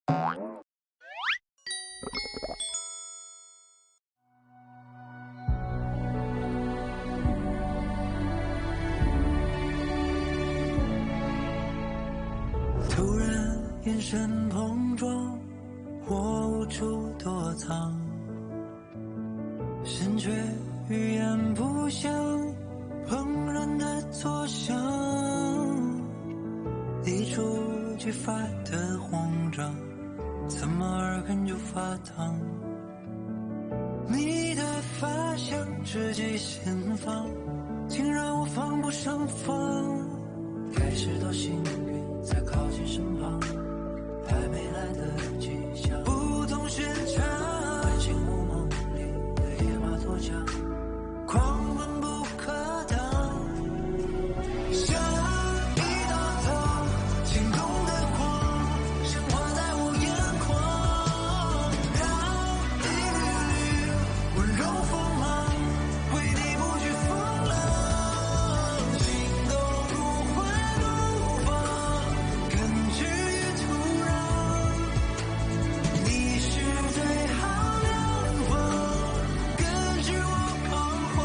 突然眼神碰撞，我无处躲藏，心却语言不详，怦然的作响，一触即发的慌张，怎么耳根就发烫？你的发香直击心房，竟让我防不胜防。开始多幸运，在靠近身旁，还没来得及想，不同寻常。爱情雾梦里的野马脱缰，狂奔不可挡，像一道刀，心动的光，显化在我眼眶，让一缕缕温柔锋芒，为你不惧风浪，心动如花怒放，根植于土壤，你是最好良方，根据我彷徨。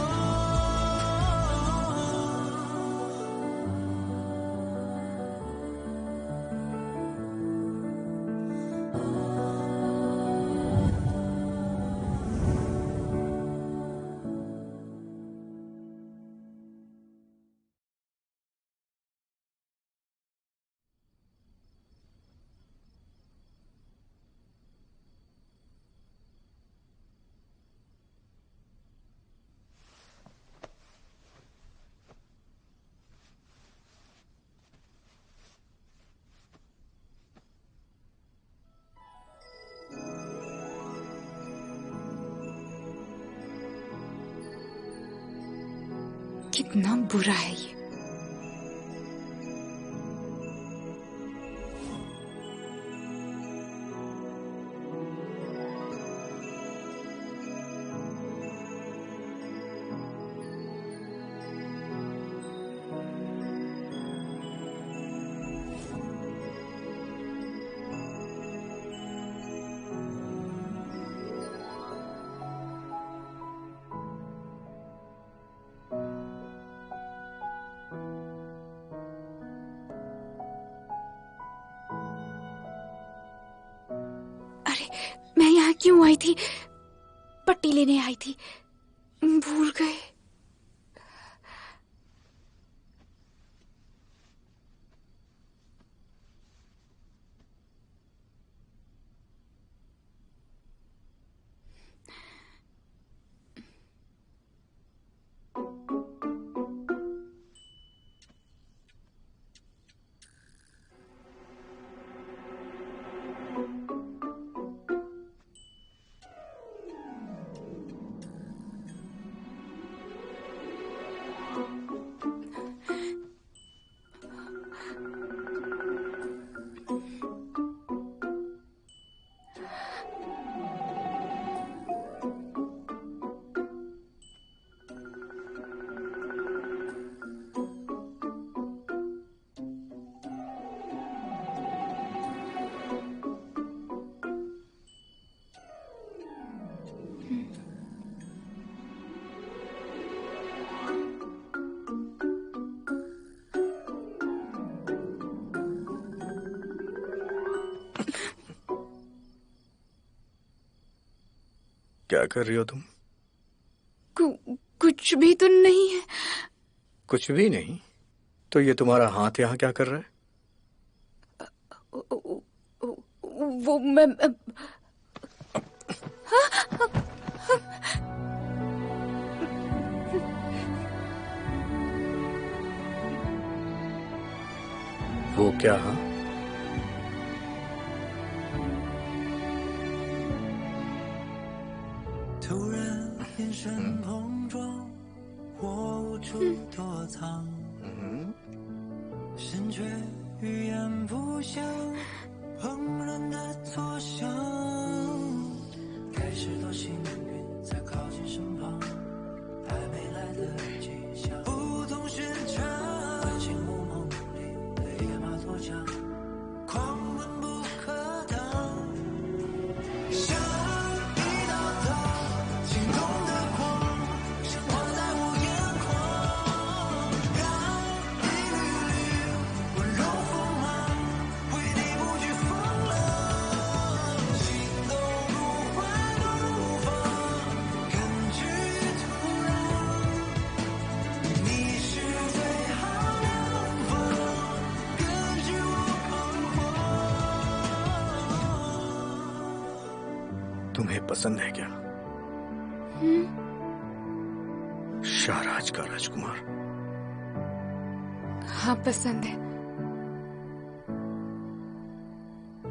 कितना बुरा है ये। मैं यहाँ क्यों आई थी? पट्टी लेने आई थी, भूल गए। क्या कर रही हो तुम? कुछ भी तो नहीं है। कुछ भी नहीं? तो ये तुम्हारा हाथ यहाँ क्या कर रहा है? वो मैं वो क्या? हाँ,突然眼神碰撞，我无处躲藏，心却语言不详，怦然的作响。开始多幸运，在靠近身旁，还没来得及想，不同寻常。爱情雾梦里的野马脱缰，狂奔不可挡。तुम्हें पसंद है क्या? शाहराज का राजकुमार। हाँ, पसंद है।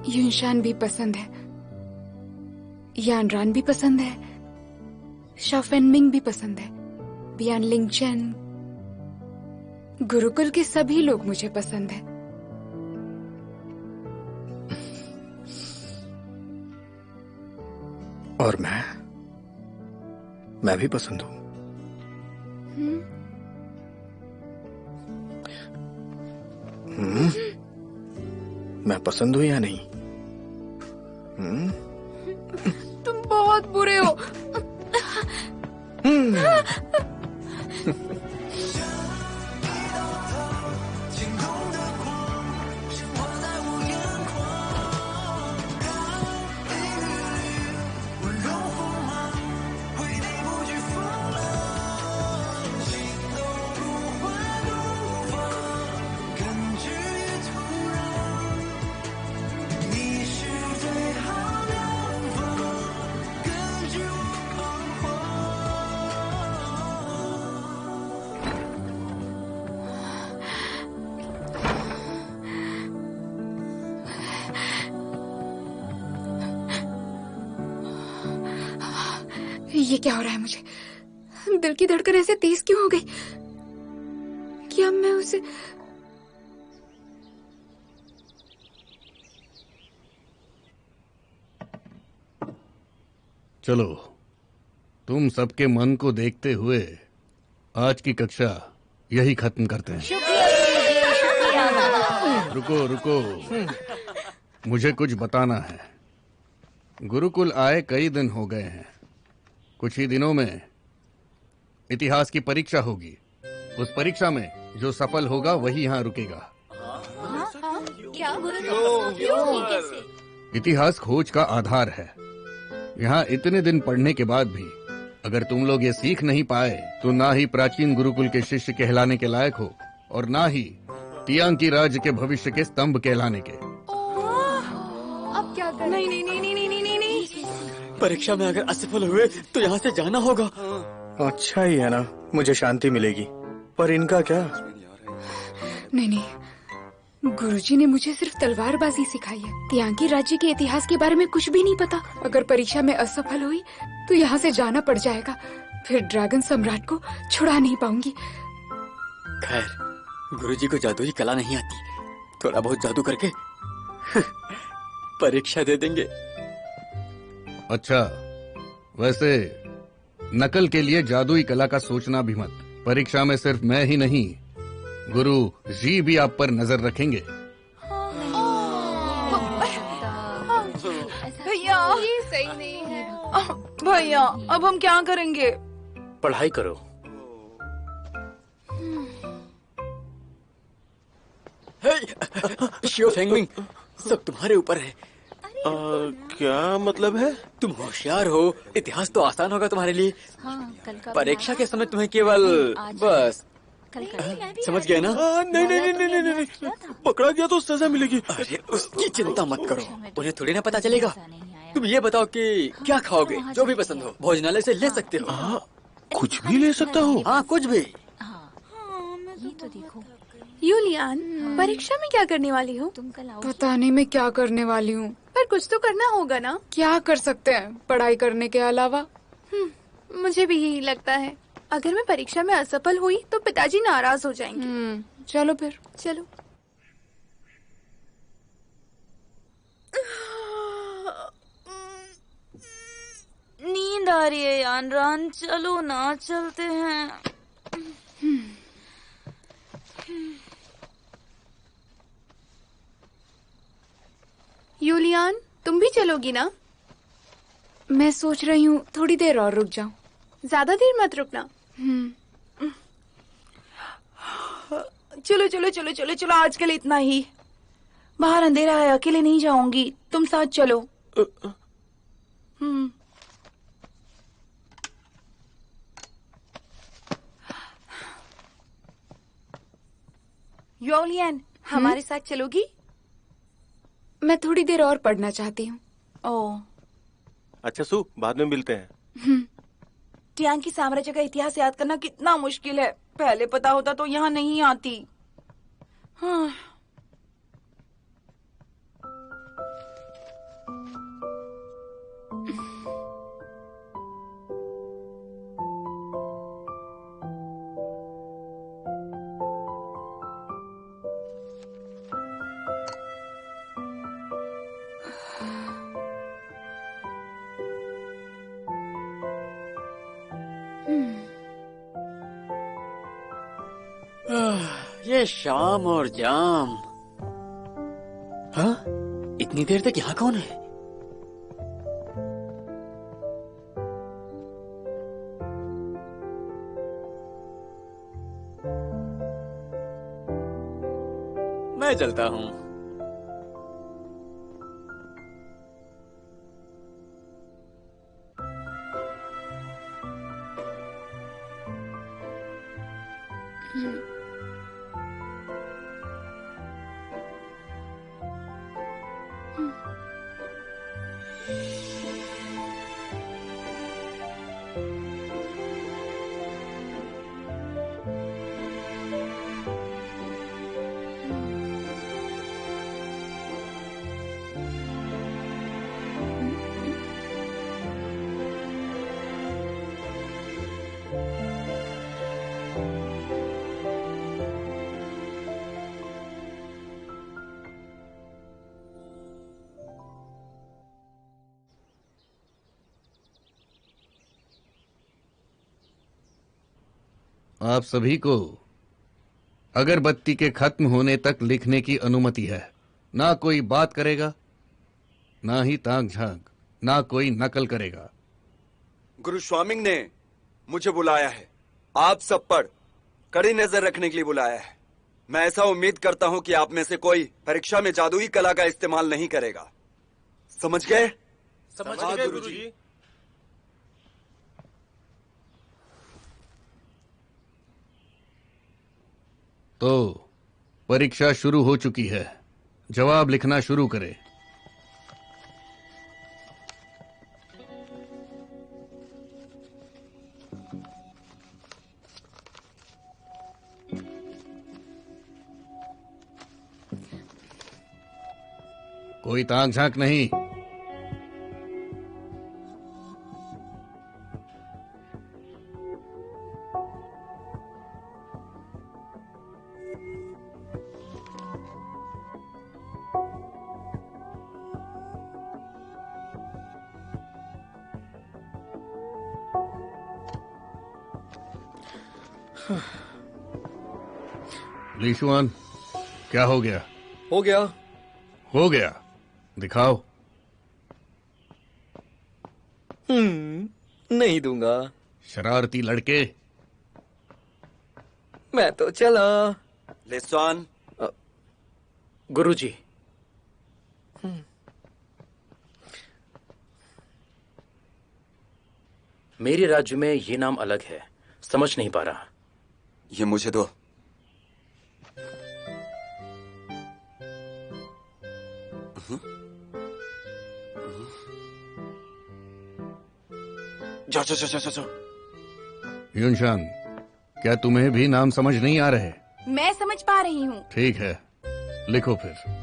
युनशान भी पसंद है, यानरान भी पसंद है, शाफेनमिंग भी पसंद है, बियान लिंगचेन, गुरुकुल के सभी लोग मुझे पसंद है। और मैं भी पसंद हूं। मैं पसंद हूं या नहीं? तुम बहुत बुरे हो। ये क्या हो रहा है मुझे? दिल की धड़कन ऐसे तेज क्यों हो गई? क्या मैं उसे... चलो, तुम सबके मन को देखते हुए आज की कक्षा यही खत्म करते हैं। रुको रुको, मुझे कुछ बताना है। गुरुकुल आए कई दिन हो गए हैं। कुछ ही दिनों में इतिहास की परीक्षा होगी। उस परीक्षा में जो सफल होगा वही यहाँ रुकेगा। क्या? इतिहास खोज का आधार है। यहाँ इतने दिन पढ़ने के बाद भी अगर तुम लोग ये सीख नहीं पाए तो ना ही प्राचीन गुरुकुल के शिष्य कहलाने के लायक हो और ना ही तियांग की राज्य के भविष्य के स्तंभ कहलाने के। अब क्या कर? नहीं नहीं नहीं नहीं नहीं नहीं नहीं। परीक्षा में अगर असफल हुए तो यहाँ से जाना होगा। अच्छा ही है ना, मुझे शांति मिलेगी। पर इनका क्या? नहीं नहीं, गुरुजी ने मुझे सिर्फ तलवारबाजी सिखाई है। तियांगी राज्य के इतिहास के बारे में कुछ भी नहीं पता। अगर परीक्षा में असफल हुई तो यहाँ से जाना पड़ जाएगा। फिर ड्रैगन सम्राट को छुड़ा नहीं पाऊंगी। खैर, गुरुजी को जादुई कला नहीं आती। थोड़ा बहुत जादू करके परीक्षा दे देंगे। अच्छा, वैसे नकल के लिए जादुई कला का सोचना भी मत। परीक्षा में सिर्फ मैं ही नहीं, गुरु जी भी आप पर नजर रखेंगे। भैया, ये सही नहीं है। भैया अब हम क्या करेंगे? पढ़ाई करो। शियो फेंगमिंग, सब तुम्हारे ऊपर है। क्या मतलब है? तुम होशियार हो, इतिहास तो आसान होगा तुम्हारे लिए। कल का परीक्षा के समय तुम्हें केवल बस समझ गए ना? नहीं नहीं नहीं नहीं नहीं नहीं, पकड़ा गया तो सजा मिलेगी। अरे उसकी चिंता मत करो, उन्हें थोड़ी ना पता चलेगा। तुम ये बताओ कि क्या खाओगे? जो भी पसंद हो भोजनालय से ले सकते हो। कुछ भी ले सकता हूँ? हाँ, कुछ भी। ये तो देखो। यूलियान, परीक्षा में क्या करने वाली हो? तुम कल आओ। पता नहीं मैं क्या करने वाली हूँ। पर कुछ तो करना होगा ना? क्या कर सकते हैं पढ़ाई करने के अलावा? मुझे भी यही लगता है। अगर मैं परीक्षा में असफल हुई तो पिताजी नाराज हो जाएंगे। चलो फिर। चलो। नींद आ रही है यानरान, चलो ना, चलते हैं। यूलियान, तुम भी चलोगी ना? मैं सोच रही हूँ थोड़ी देर और रुक जाऊँ। ज्यादा देर मत रुकना। चलो चलो चलो चलो चलो, आज के लिए इतना ही। बाहर अंधेरा है, अकेले नहीं जाऊंगी, तुम साथ चलो। यूलियान, हमारे साथ चलोगी? मैं थोड़ी देर और पढ़ना चाहती हूँ। ओह, अच्छा सु, बाद में मिलते हैं। टियांकी साम्राज्य का इतिहास याद करना कितना मुश्किल है। पहले पता होता तो यहाँ नहीं आती। हाँ। ये शाम और जाम। हाँ, इतनी देर तक यहाँ कौन है? मैं चलता हूँ। आप सभी को अगरबत्ती के खत्म होने तक लिखने की अनुमति है। ना कोई बात करेगा, ना ही ताक झांक, ना कोई नकल करेगा। गुरु स्वामिंग ने मुझे बुलाया है, आप सब पर कड़ी नजर रखने के लिए बुलाया है। मैं ऐसा उम्मीद करता हूं कि आप में से कोई परीक्षा में जादुई कला का इस्तेमाल नहीं करेगा। समझ गए? समझ गए गुरुजी। तो परीक्षा शुरू हो चुकी है, जवाब लिखना शुरू करें। कोई ताक झांक नहीं। लीशुआन, क्या हो गया? हो गया। हो गया, दिखाओ। नहीं दूंगा। शरारती लड़के। मैं तो चला। लिस्वान। गुरुजी, मेरे राज्य में ये नाम अलग है, समझ नहीं पा रहा। ये मुझे दो। जाओ जाओ जाओ जाओ जाओ। युनशान, क्या तुम्हें भी नाम समझ नहीं आ रहे? मैं समझ पा रही हूँ। ठीक है, लिखो फिर।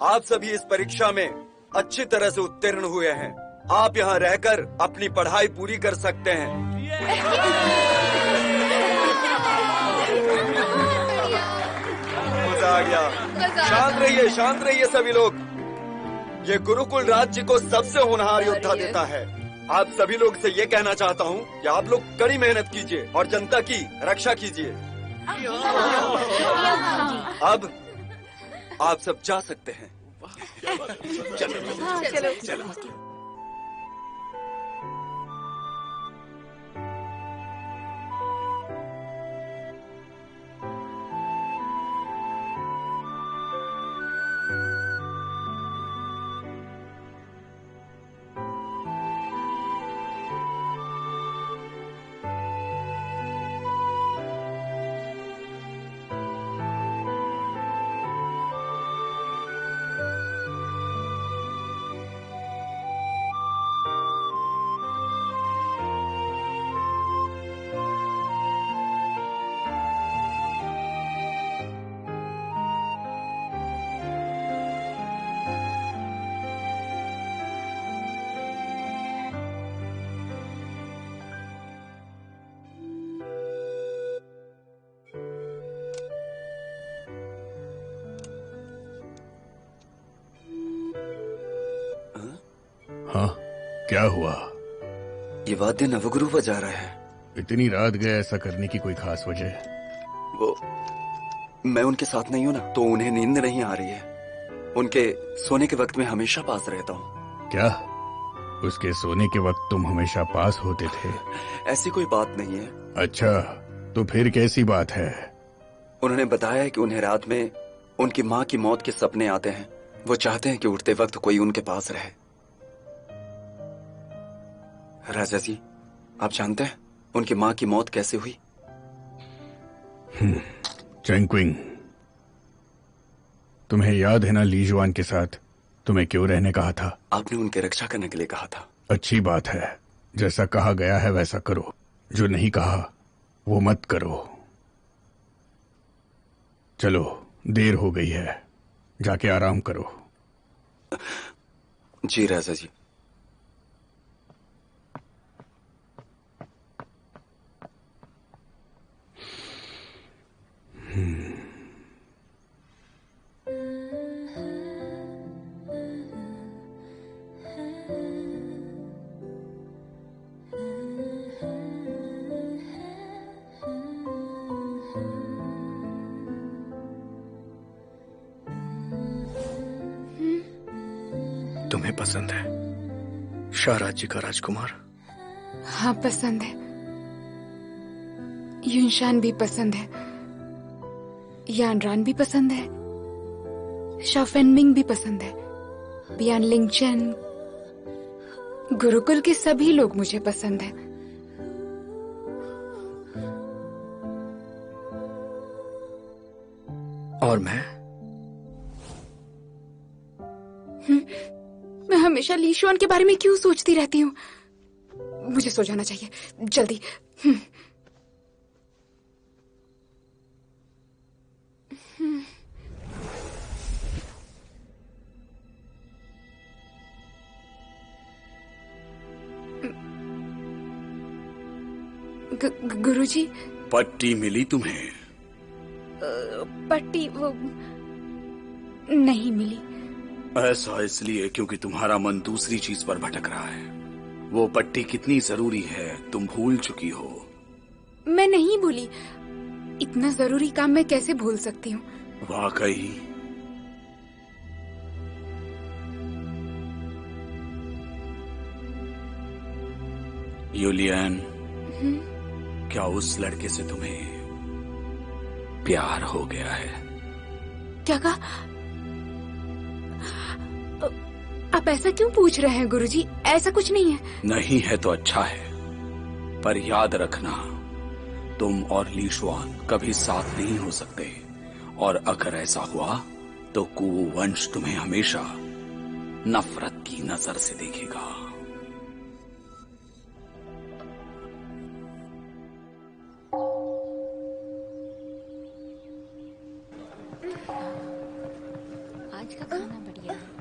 आप सभी इस परीक्षा में अच्छी तरह से उत्तीर्ण हुए हैं। आप यहाँ रहकर अपनी पढ़ाई पूरी कर सकते हैं। मजा आ गया। शांत रहिए सभी लोग। ये गुरुकुल राज्य को सबसे होनहार योद्धा देता है। आप सभी लोग से ये कहना चाहता हूँ कि आप लोग कड़ी मेहनत कीजिए और जनता की रक्षा कीजिए। अब आप सब जा सकते हैं। चलो। हाँ, क्या हुआ? ये वाद्य नवगुरु बजा रहा है। इतनी रात गए, ऐसा करने की कोई खास वजह? वो मैं उनके साथ नहीं हूँ ना, तो उन्हें नींद नहीं आ रही है। उनके सोने के वक्त में हमेशा पास रहता हूँ। क्या उसके सोने के वक्त तुम हमेशा पास होते थे? ऐसी कोई बात नहीं है। अच्छा, तो फिर कैसी बात है? उन्होंने बताया है कि उन्हें रात में उनकी माँ की मौत के सपने आते हैं। वो चाहते हैं कि उठते वक्त कोई उनके पास रहे। राजा जी, आप जानते हैं उनकी माँ की मौत कैसे हुई? चैंग, तुम्हें याद है ना लीजुआन के साथ तुम्हें क्यों रहने कहा था? आपने उनकी रक्षा करने के लिए कहा था। अच्छी बात है, जैसा कहा गया है वैसा करो। जो नहीं कहा वो मत करो। चलो, देर हो गई है, जाके आराम करो। जी राजा जी। तुम्हें पसंद है शाहराज जी का राजकुमार? हाँ, पसंद है। युनशान भी पसंद है, यानरान भी पसंद है, शाफेनमिंग भी पसंद है, बियान लिंगचेन, गुरुकुल के सभी लोग मुझे पसंद है। और मैं हमेशा लीशुआन के बारे में क्यों सोचती रहती हूँ? मुझे सो जाना चाहिए जल्दी। गुरुजी, पट्टी मिली तुम्हें? पट्टी वो नहीं मिली। ऐसा इसलिए क्योंकि तुम्हारा मन दूसरी चीज पर भटक रहा है। वो पट्टी कितनी जरूरी है तुम भूल चुकी हो। मैं नहीं भूली। इतना जरूरी काम मैं कैसे भूल सकती हूँ? वाकई? यूलियन, क्या उस लड़के से तुम्हें प्यार हो गया है? क्या कहा? आप ऐसा क्यों पूछ रहे हैं गुरुजी? ऐसा कुछ नहीं है। नहीं है तो अच्छा है, पर याद रखना तुम और लीशुआन कभी साथ नहीं हो सकते, और अगर ऐसा हुआ तो कु वंश तुम्हें हमेशा नफरत की नजर से देखेगा। आज का खाना बढ़िया है।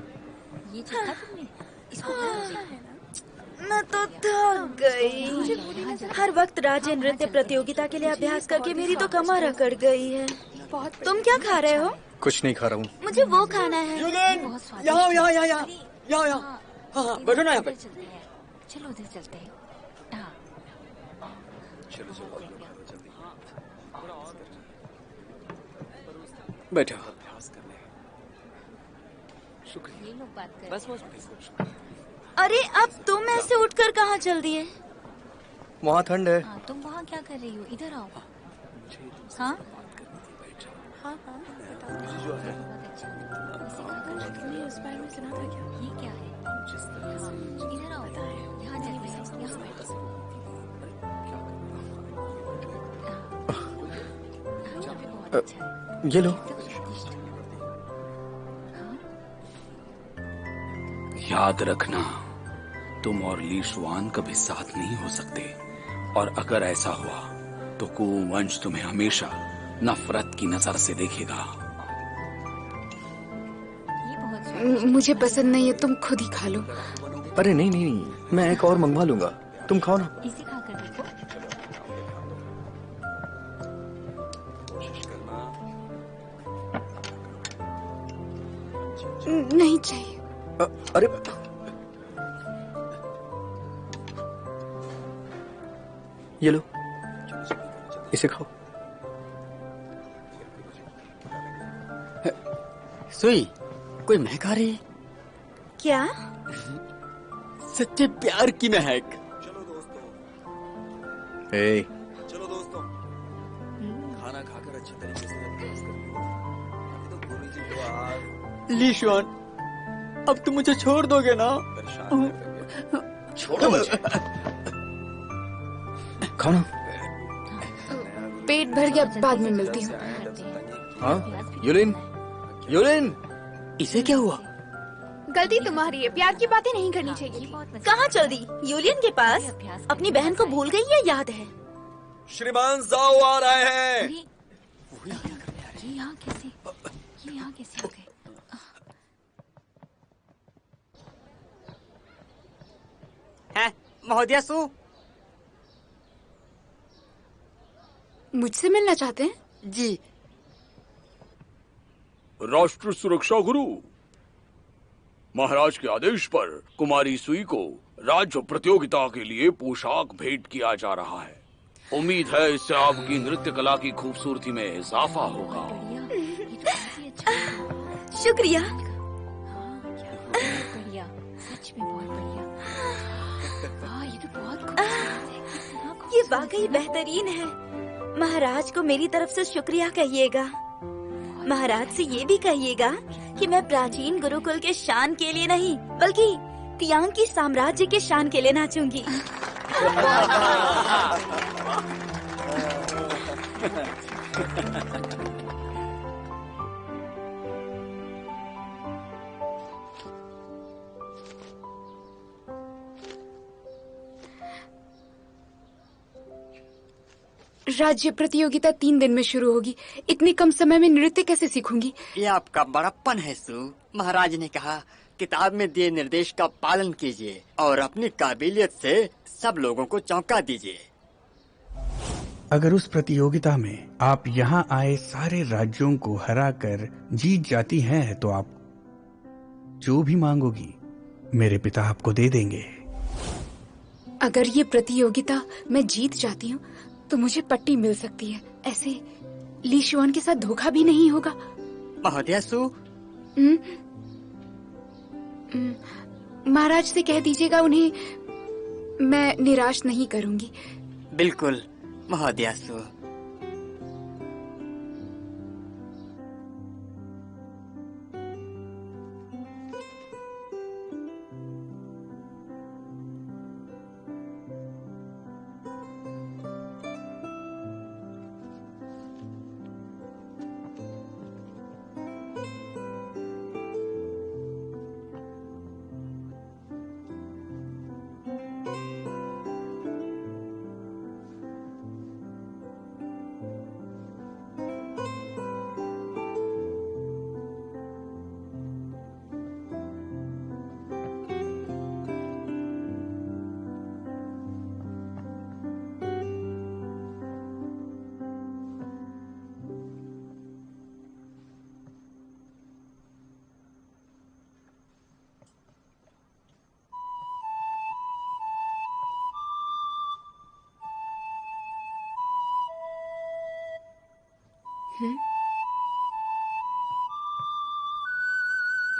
ये चखा तुमने? इसको मैं तो थक गई। हर वक्त राज्य नृत्य प्रतियोगिता के लिए अभ्यास करके मेरी तो कमर अकड़ गई है। तुम क्या खा रहे हो? कुछ नहीं खा रहा हूँ। मुझे वो खाना है। यहाँ हाँ, बैठो ना यहाँ पे। चलो उधर चलते हैं। हाँ बैठो। ये लोग बात कर बस अरे अब तुम ऐसे उठकर कहाँ चल दिए? वहाँ ठंड है। हाँ, तुम वहाँ क्या कर रही हो? इधर आओ। हाँ हाँ हाँ तुमने उस बारे में सुना था क्या? ये क्या है? इधर आओ, यहाँ चलते हैं, यहाँ बैठो। बहुत अच्छा है। ये लो। याद रखना, तुम और ली शुआन कभी साथ नहीं हो सकते, और अगर ऐसा हुआ तो कु वंश तुम्हें हमेशा नफरत की नजर से देखेगा। मुझे पसंद नहीं है, तुम खुद ही खा लो। अरे नहीं नहीं नहीं, मैं एक और मंगवा लूंगा, तुम खाओ ना। इसे खाकर देखो। नहीं चाहिए। अरे ये लो, इसे खाओ। सुई, कोई महक आ रही है? क्या? सच्चे प्यार की महक। चलो दोस्तों, खाना खाकर अच्छी तरीके से अभ्यास कर लो। अभी तो गुरुजी तो आज ली शुआन, अब तुम मुझे छोड़ दोगे ना? छोड़ो मुझे। खाना। पेट भर गया, बाद में मिलती हूँ। हाँ यूलिन, यूलिन, इसे क्या हुआ? गलती तुम्हारी है, प्यार की बातें नहीं करनी चाहिए। कहाँ चल दी? यूलियन के पास? अपनी बहन को भूल गई या याद है? श्रीमान जाओ आ रहे हैं। ये यहाँ कैसे आ गए? है महोदया सु, मुझसे मिलना चाहते हैं? जी। राष्ट्र सुरक्षा गुरु, महाराज के आदेश पर कुमारी सुई को राज्य प्रतियोगिता के लिए पोशाक भेंट किया जा रहा है। उम्मीद है इससे आपकी नृत्य कला की खूबसूरती में इजाफा होगा। शुक्रिया। बढ़िया, सच में बहुत बढ़िया। हाँ, ये तो बहुत खूबसूरत है। ये वाकई बेहतरीन है। महाराज को मेरी तरफ से शुक्रिया कहिएगा। महाराज से ये भी कहिएगा कि मैं प्राचीन गुरुकुल के शान के लिए नहीं, बल्कि तियांग की साम्राज्य के शान के लिए नाचूंगी। राज्य प्रतियोगिता 3 दिन में शुरू होगी। इतने कम समय में नृत्य कैसे सीखूंगी? ये आपका बड़प्पन है सु। महाराज ने कहा, किताब में दिए निर्देश का पालन कीजिए और अपनी काबिलियत से सब लोगों को चौंका दीजिए। अगर उस प्रतियोगिता में आप यहाँ आए सारे राज्यों को हराकर जीत जाती हैं, तो आप जो भी मांगोगी मेरे पिता आपको दे देंगे। अगर ये प्रतियोगिता मैं जीत जाती हूँ तो मुझे पट्टी मिल सकती है। ऐसे ली शुआन के साथ धोखा भी नहीं होगा। महोदया सु, महाराज से कह दीजिएगा, उन्हें मैं निराश नहीं करूंगी। बिल्कुल महोदया सु।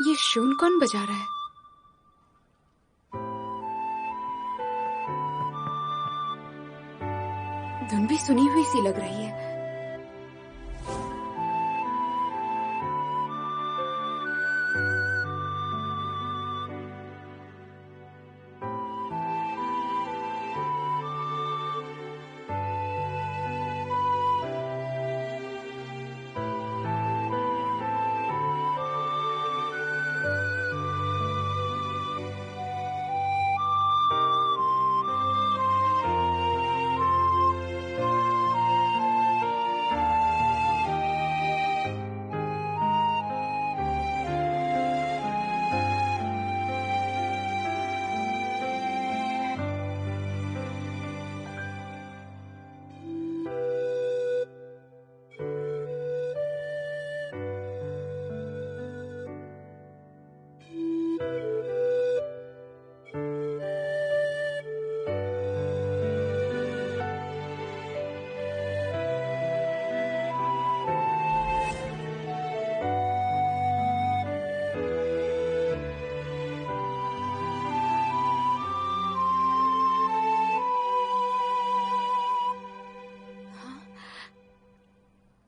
ये शून कौन बजा रहा है? धुन भी सुनी हुई सी लग रही है।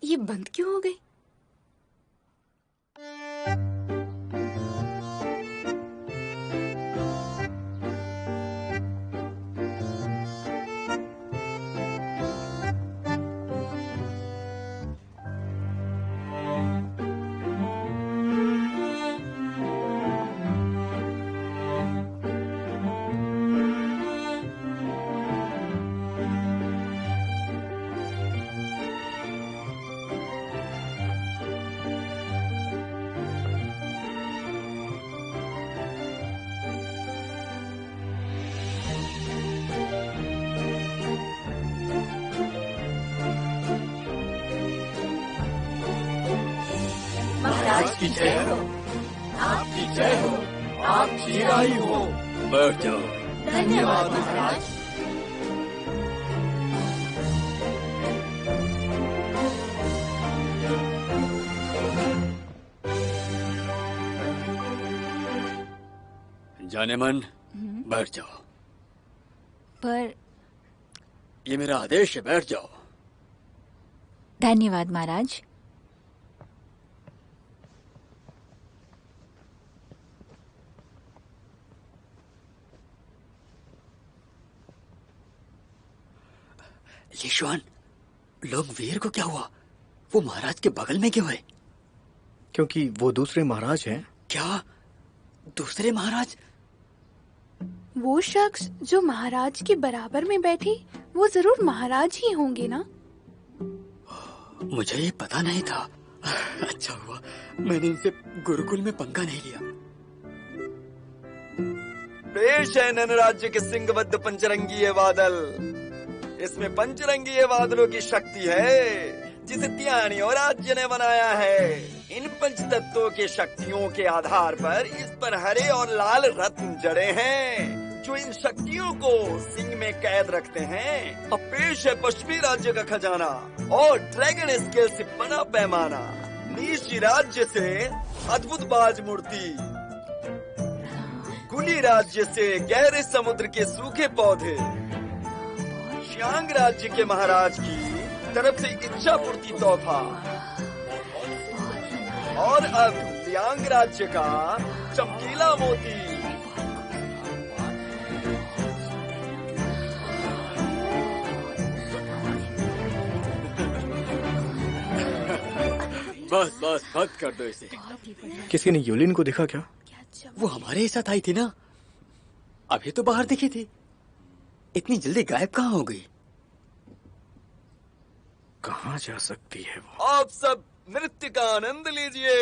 ये बंद क्यों हो गई? आपकी जय हो, आपकी जय हो, आप चिराई हो। बैठ जाओ। धन्यवाद महाराज। जाने मन, बैठ जाओ। पर ये मेरा आदेश है, बैठ जाओ। धन्यवाद महाराज। लीशुआन, लोग वीर को क्या हुआ? वो महाराज के बगल में क्यों है? क्योंकि वो दूसरे महाराज हैं। क्या? दूसरे महाराज? वो शख्स जो महाराज के बराबर में बैठे, वो जरूर महाराज ही होंगे ना? मुझे ये पता नहीं था। अच्छा हुआ मैंने इनसे गुरुकुल में पंगा नहीं लिया। पेश है नन राज्य के सिंहबद्ध पंचरंगीय बादल। इसमें पंचरंगीय बादलों की शक्ति है जिसे त्यानियों राज्य ने बनाया है। इन पंच तत्वों के शक्तियों के आधार पर इस पर हरे और लाल रत्न जड़े हैं जो इन शक्तियों को सिंह में कैद रखते हैं। अब पेश है पश्चिमी राज्य का खजाना और ड्रैगन स्केल से बना पैमाना। नीशी राज्य से अद्भुत बाज मूर्ति, कुली राज्य से गहरे समुद्र के सूखे पौधे, श्यांग राज्य के महाराज की तरफ से इच्छा पूर्ति तोहफा और अब लियांग राज्य का चमकीला मोती। बस बस बंद कर दो इसे। किसी ने यूलिन को देखा क्या? वो हमारे ही साथ आई थी ना, अभी तो बाहर दिखी थी। इतनी जल्दी गायब कहाँ हो गई? कहाँ जा सकती है वो? आप सब नृत्य का आनंद लीजिए।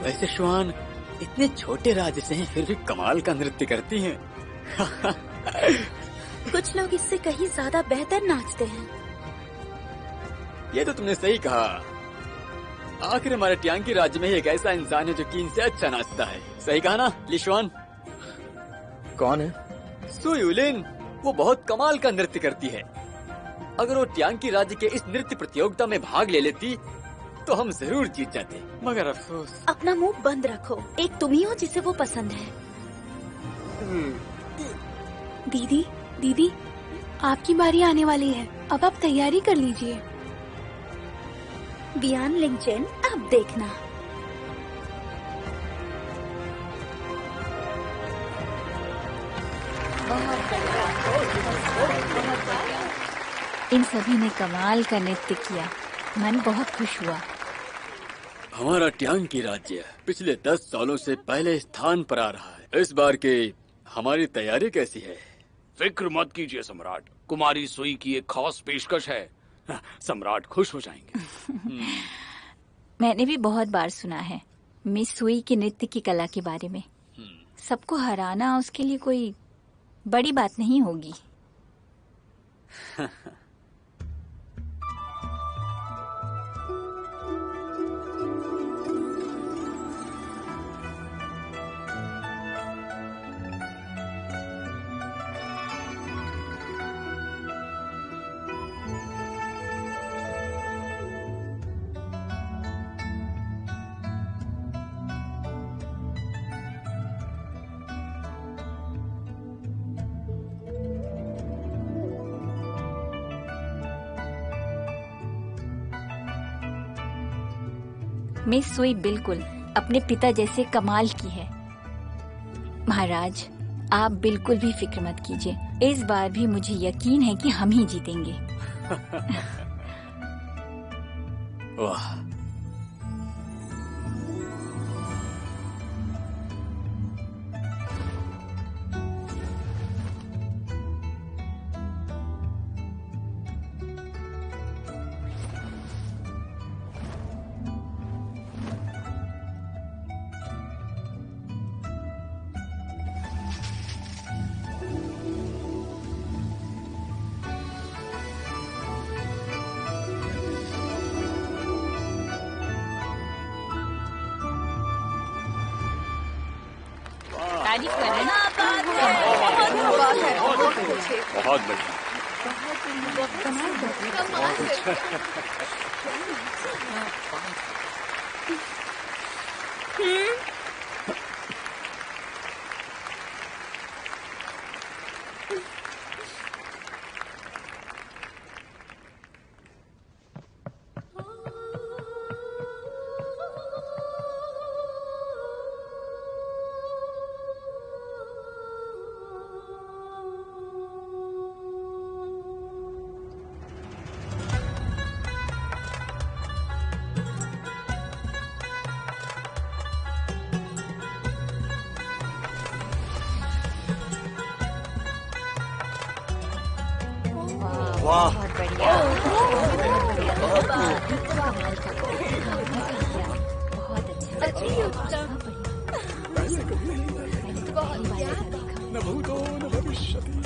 वैसे श्वान इतने छोटे राज्य से हैं फिर भी कमाल का नृत्य करती हैं। कुछ लोग इससे कहीं ज्यादा बेहतर नाचते हैं। ये तो तुमने सही कहा। आखिर हमारे ट्यांकी राज्य में एक ऐसा इंसान है जो कीन से अच्छा नाचता है। सही कहा ना लिशवान? कौन है? सुयुलिन। वो बहुत कमाल का नृत्य करती है। अगर वो ट्यांकी राज्य के इस नृत्य प्रतियोगिता में भाग ले लेती तो हम जरूर जीत जाते, मगर अफसोस। अपना मुंह बंद रखो। एक तुम ही हो जिसे वो पसंद है। दीदी दीदी, आपकी बारी आने वाली है, अब आप तैयारी कर लीजिए। बियान लिंगचेन, अब देखना। इन सभी ने कमाल का नृत्य किया, मन बहुत खुश हुआ। हमारा ट्यांकी राज्य पिछले 10 सालों से पहले स्थान पर आ रहा है। इस बार की हमारी तैयारी कैसी है? फिक्र मत कीजिए सम्राट, कुमारी सुई की एक खास पेशकश है। सम्राट खुश हो जाएंगे। मैंने भी बहुत बार सुना है मिस सुई की नृत्य की कला के बारे में। सबको हराना उसके लिए कोई बड़ी बात नहीं होगी। मिस सुई बिल्कुल अपने पिता जैसे कमाल की है। महाराज, आप बिल्कुल भी फिक्र मत कीजिए। इस बार भी मुझे यकीन है कि हम ही जीतेंगे। वाह, तारीफ करना। बहुत बढ़िया। वाह, बहुत बढ़िया। बहुत अच्छा। न भूतो न भविष्यति।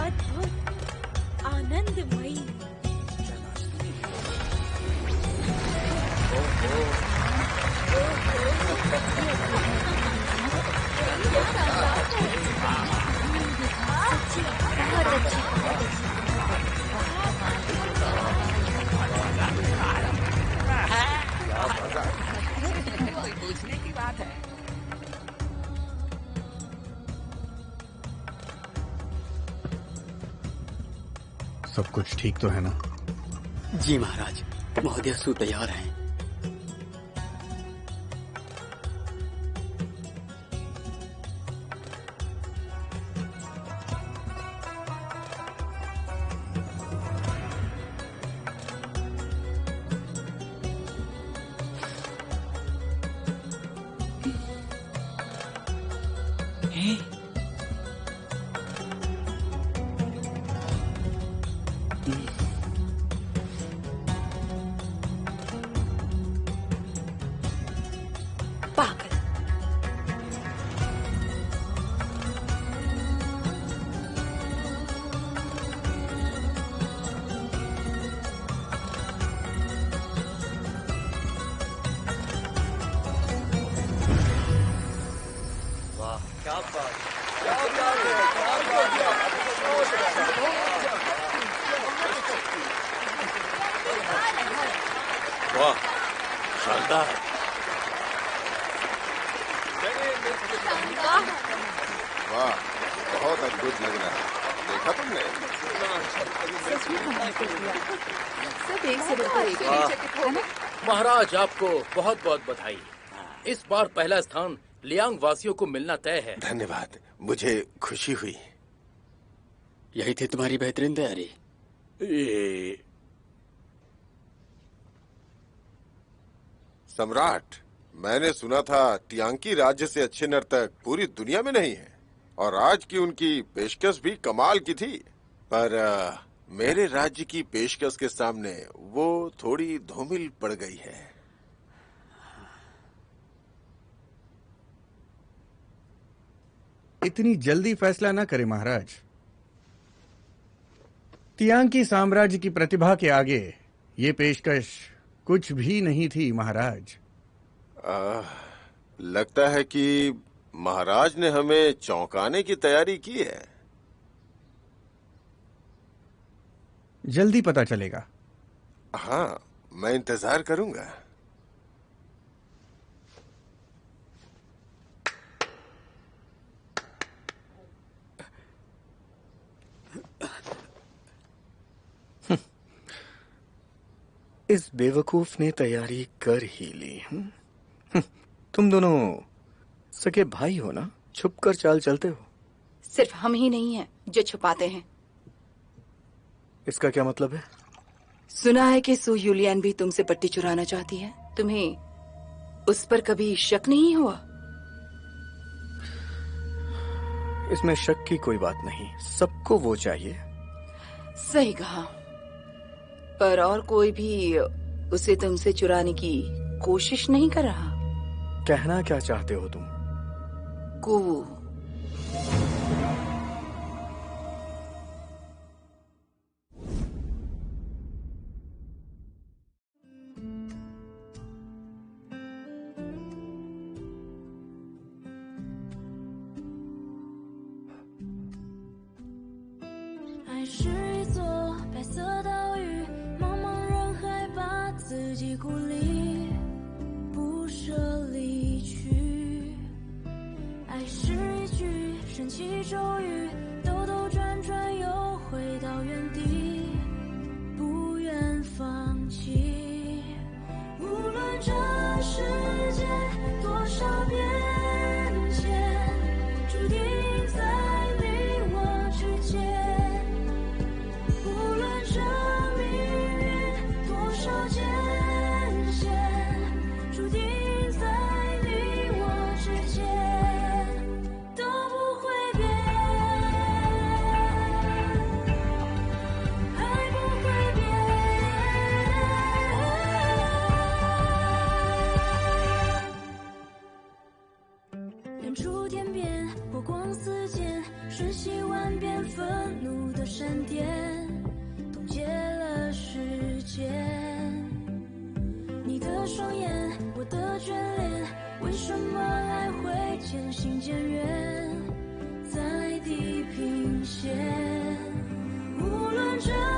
अद्भुत, आनंदमयी। पूछने की बात है। सब कुछ ठीक तो है ना? जी महाराज, महोदय सु तैयार हैं। वाह, शानदार। वाह, बहुत अद्भुत लग रहा है। देखा तुमने? सब एक से बढ़कर एक है ना? महाराज, आपको बहुत बहुत बधाई। इस बार पहला स्थान लियांग वासियों को मिलना तय है। धन्यवाद, मुझे खुशी हुई। यही थी तुम्हारी बेहतरीन तैयारी। सम्राट, मैंने सुना था टियांकी राज्य से अच्छे नर्तक पूरी दुनिया में नहीं है, और आज की उनकी पेशकश भी कमाल की थी। पर मेरे राज्य की पेशकश के सामने वो थोड़ी धूमिल पड़ गई है। इतनी जल्दी फैसला न करें महाराज। तियांकी साम्राज्य की प्रतिभा के आगे ये पेशकश कुछ भी नहीं थी महाराज। लगता है कि महाराज ने हमें चौंकाने की तैयारी की है। जल्दी पता चलेगा। हाँ, मैं इंतजार करूंगा। इस बेवकूफ ने तैयारी कर ही ली। तुम दोनों सगे भाई हो ना? छुपकर चाल चलते हो। सिर्फ हम ही नहीं हैं जो छुपाते हैं। इसका क्या मतलब है? सुना है कि सू यूलियन भी तुमसे पट्टी चुराना चाहती है। तुम्हें उस पर कभी शक नहीं हुआ? इसमें शक की कोई बात नहीं। सबको वो चाहिए। सही कहा। पर और कोई भी उसे तुमसे चुराने की कोशिश नहीं कर रहा? कहना क्या चाहते हो तुम? कुवू।无论这